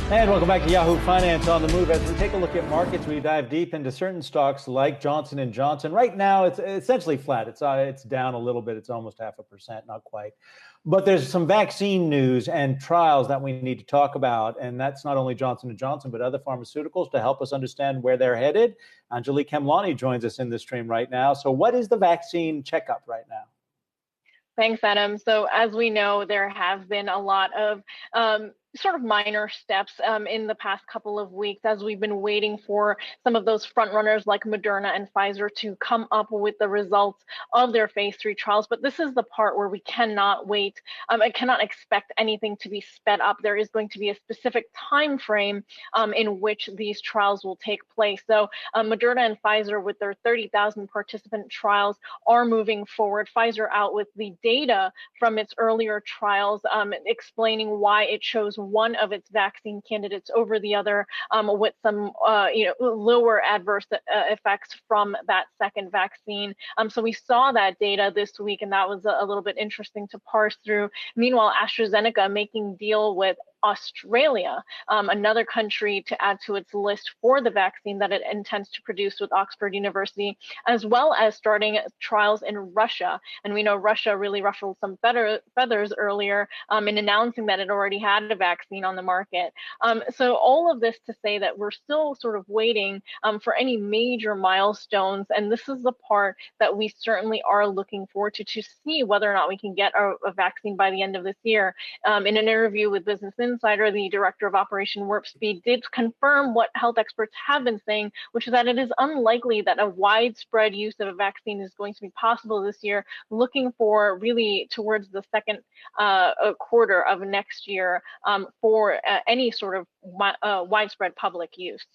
And welcome back to Yahoo Finance on the Move. As we take a look at markets, we dive deep into certain stocks like Johnson and Johnson. Right now, it's essentially flat. It's down a little bit. It's almost 0.5%, not quite. But there's some vaccine news and trials that we need to talk about, and that's not only Johnson and Johnson, but other pharmaceuticals to help us understand where they're headed. Anjalee Khemlani joins us in the stream right now. So, what is the vaccine checkup right now? Thanks, Adam. So as we know, there have been a lot of sort of minor steps in the past couple of weeks as we've been waiting for some of those front runners like Moderna and Pfizer to come up with the results of their phase 3 trials. But this is the part where we cannot wait. I cannot expect anything to be sped up. There is going to be a specific time frame in which these trials will take place. So Moderna and Pfizer, with their 30,000 participant trials, are moving forward. Pfizer out with the data from its earlier trials, explaining why it chose one of its vaccine candidates over the other, with some lower adverse effects from that second vaccine. So we saw that data this week, and that was a little bit interesting to parse through. Meanwhile, AstraZeneca making deal with Australia, another country to add to its list for the vaccine that it intends to produce with Oxford University, as well as starting trials in Russia. And we know Russia really ruffled some feathers earlier in announcing that it already had a vaccine on the market. So all of this to say that we're still sort of waiting for any major milestones. And this is the part that we certainly are looking forward to see whether or not we can get a vaccine by the end of this year. In an interview with Business Insider, the director of Operation Warp Speed did confirm what health experts have been saying, which is that it is unlikely that a widespread use of a vaccine is going to be possible this year, looking for really towards the second quarter of next year for any sort of widespread public use.